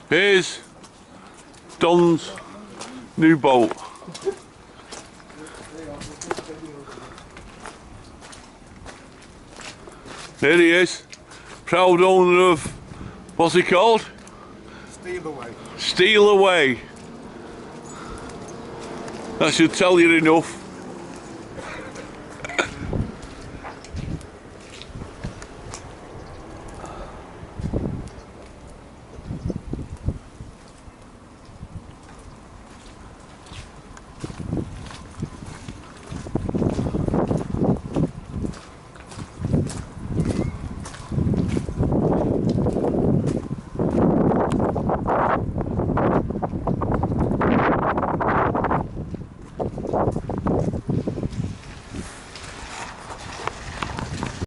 Here's Don's new boat. There he is, proud owner of, what's it called? Steal away. Steal Away. That should tell you enough.